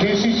JCC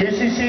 JCC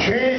6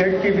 ZTB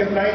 M9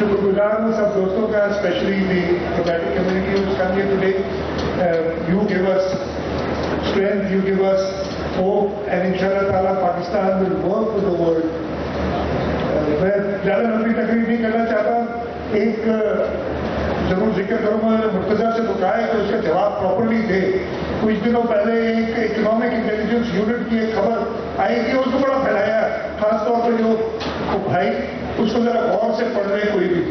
شکر گزار ہوں سب دوستوں کا, especially the diplomatic community who's come here today. You give us strength, you give us hope, and inshallah ta'ala Pakistan will work with the world. میں زیادہ لمبی تقریر نہیں کرنا چاہتا, ایک ضرور ذکر کروں گا, مرتضیٰ سے تو کہا ہے کہ اس کا جواب پراپرلی دے. کچھ دنوں پہلے ایک اکنامک انٹیلیجنس یونٹ کی ایک خبر آئی تھی, اس کو بڑا پھیلایا, خاص طور پہ جو بھائی اس کو ذرا غور سے پڑھ رہے کوئی بھی.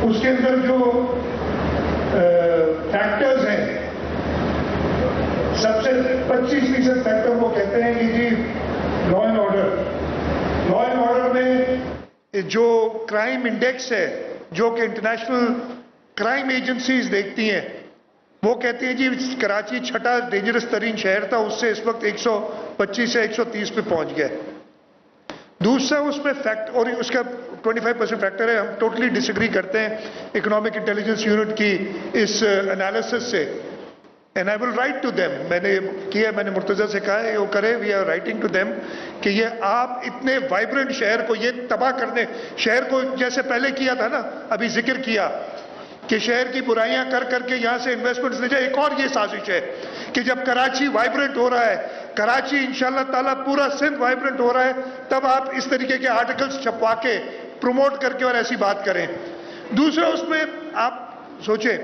اس کے اندر جو فیکٹرز ہیں, سب سے 25% فیکٹر وہ کہتے ہیں کہ جی law and order. Law and order میں جو کرائم انڈیکس ہے, جو کہ انٹرنیشنل کرائم ایجنسیز دیکھتی ہیں, وہ کہتی ہیں جی کراچی چھٹا ڈینجرس ترین شہر تھا, اس سے اس وقت 125 سے 130 پہ پہنچ گیا. دوسرا اس میں فیکٹ, اور اس کا 25% فیکٹر ہے, ہم ٹوٹلی ڈس ایگری کرتے ہیں اکنامک انٹیلیجنس یونٹ کی اس انالیسس سے. And I will write to them, میں نے کیا, میں نے مرتضیٰ سے کہا ہے وہ کرے, we are writing to them کہ یہ آپ اتنے وائبرنٹ شہر کو یہ تباہ کرنے, شہر کو جیسے پہلے کیا تھا نا, ابھی ذکر کیا کہ شہر کی برائیاں کر کر کے یہاں سے انویسٹمنٹس لے جائے. ایک اور یہ سازش ہے کہ جب کراچی وائبرنٹ ہو رہا ہے, کراچی انشاءاللہ تعالیٰ پورا سندھ وائبرنٹ ہو رہا ہے, تب آپ اس طریقے کے آرٹیکلز چھپوا کے پروموٹ کر کے اور ایسی بات کریں. دوسرا اس میں آپ سوچیں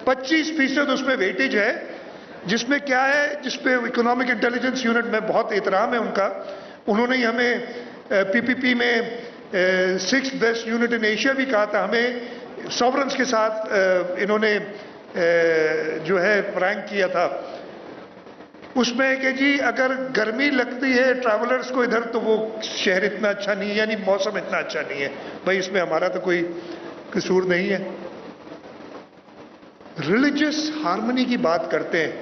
25% اس میں ویٹیج ہے, جس میں کیا ہے, جس پہ اکنامک انٹیلیجنس یونٹ میں بہت احترام ہے ان کا. انہوں نے ہمیں پی پی پی میں 6th best unit in Asia بھی کہا تھا. ہمیں سوورنز کے ساتھ انہوں نے جو ہے رینک کیا تھا. اس میں کہ جی اگر گرمی لگتی ہے ٹریولرز کو ادھر تو وہ شہر اتنا اچھا نہیں ہے, یعنی موسم اتنا اچھا نہیں ہے. بھائی اس میں ہمارا تو کوئی قصور نہیں ہے. ریلیجس ہارمنی کی بات کرتے ہیں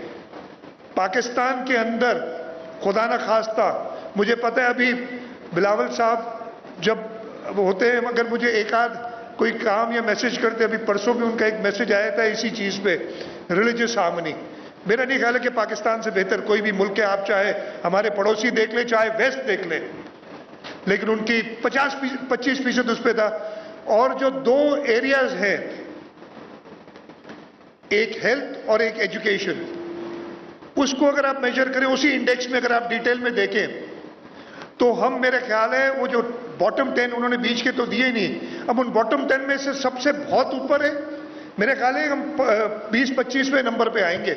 پاکستان کے اندر, خدا نہ خواستہ, مجھے پتہ ہے ابھی بلاول صاحب جب ہوتے ہیں, مگر مجھے ایک آدھ کوئی کام یا میسج کرتے, ابھی پرسوں بھی ان کا ایک میسج آیا تھا اسی چیز پہ, ریلیجس ہارمنی. میرا نہیں خیال ہے کہ پاکستان سے بہتر کوئی بھی ملک ہے, آپ چاہے ہمارے پڑوسی دیکھ لیں, چاہے ویسٹ دیکھ لیں, لیکن ان کی 25% اس پہ تھا. اور جو دو ایریاز ہیں, ایک ہیلتھ اور ایک ایجوکیشن, اس کو اگر آپ میجر کریں اسی انڈیکس میں, اگر آپ ڈیٹیل میں دیکھیں تو ہم, میرے خیال ہے وہ جو باٹم 10 انہوں نے بیچ کے تو دیے نہیں, اب ان باٹم 10 میں سے سب سے بہت اوپر ہے. میرے خیال ہے ہم 20-25ویں نمبر پہ آئیں گے.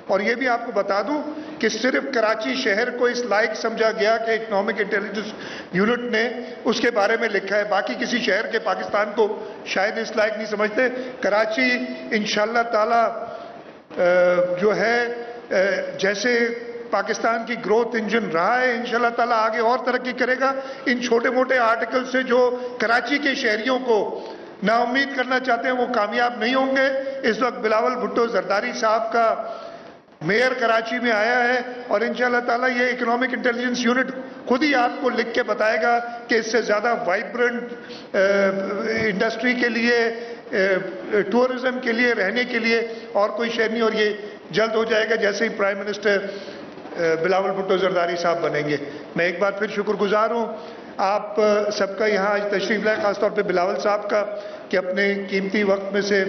اور یہ بھی آپ کو بتا دوں کہ صرف کراچی شہر کو اس لائق سمجھا گیا کہ اکنامک انٹیلیجنس یونٹ نے اس کے بارے میں لکھا ہے, باقی کسی شہر کے پاکستان کو شاید اس لائق نہیں سمجھتے. کراچی انشاءاللہ تعالی جو ہے جیسے پاکستان کی گروتھ انجن رہا ہے, انشاءاللہ تعالی آگے اور ترقی کرے گا. ان چھوٹے موٹے آرٹیکل سے جو کراچی کے شہریوں کو نا امید کرنا چاہتے ہیں وہ کامیاب نہیں ہوں گے. اس وقت بلاول بھٹو زرداری صاحب کا میئر کراچی میں آیا ہے, اور انشاءاللہ تعالیٰ یہ اکنامک انٹیلیجنس یونٹ خود ہی آپ کو لکھ کے بتائے گا کہ اس سے زیادہ وائبرنٹ انڈسٹری کے لیے, ٹورزم کے لیے, رہنے کے لیے اور کوئی شہر نہیں. اور یہ جلد ہو جائے گا جیسے ہی پرائم منسٹر بلاول بھٹو زرداری صاحب بنیں گے. میں ایک بار پھر شکر گزار ہوں آپ سب کا یہاں آج تشریف لائے, خاص طور پہ بلاول صاحب کا کہ اپنے قیمتی وقت میں سے,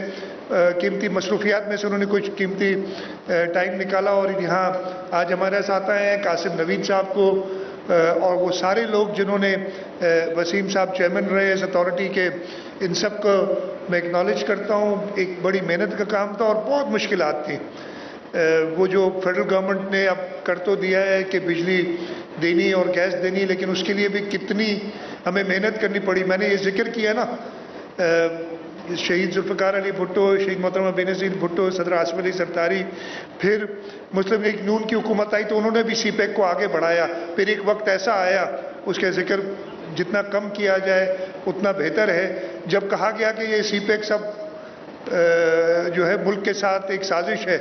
قیمتی مصروفیات میں سے انہوں نے کچھ قیمتی ٹائم نکالا اور یہاں آج ہمارے ساتھ آئے ہیں. قاسم نوید صاحب کو اور وہ سارے لوگ جنہوں نے, وسیم صاحب چیئرمین رہے اس اتھارٹی کے, ان سب کو میں اکنالج کرتا ہوں. ایک بڑی محنت کا کام تھا اور بہت مشکلات تھیں. وہ جو فیڈرل گورنمنٹ نے اب کر تو دیا ہے کہ بجلی دینی اور گیس دینی, لیکن اس کے لیے بھی کتنی ہمیں محنت کرنی پڑی. میں نے یہ ذکر کیا نا, شہید ذوالفقار علی بھٹو, شہید محترمہ بینظیر بھٹو, صدر آصف علی زرداری, پھر مسلم لیگ نون کی حکومت آئی تو انہوں نے بھی سی پیک کو آگے بڑھایا. پھر ایک وقت ایسا آیا, اس کا ذکر جتنا کم کیا جائے اتنا بہتر ہے, جب کہا گیا کہ یہ سی پیک سب جو ہے ملک کے ساتھ ایک سازش ہے,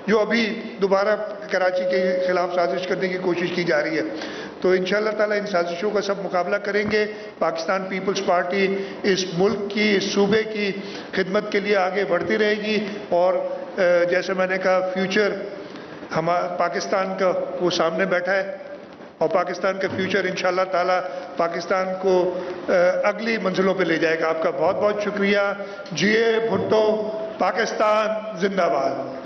جو ابھی دوبارہ کراچی کے خلاف سازش کرنے کی کوشش کی جا رہی ہے. تو انشاءاللہ تعالی ان سازشوں کا سب مقابلہ کریں گے. پاکستان پیپلز پارٹی اس ملک کی, اس صوبے کی خدمت کے لیے آگے بڑھتی رہے گی. اور جیسے میں نے کہا فیوچر پاکستان کا وہ سامنے بیٹھا ہے, اور پاکستان کا فیوچر انشاءاللہ تعالی پاکستان کو اگلی منزلوں پہ لے جائے گا. آپ کا بہت بہت شکریہ. جی اے بھٹو. پاکستان زندہ باد.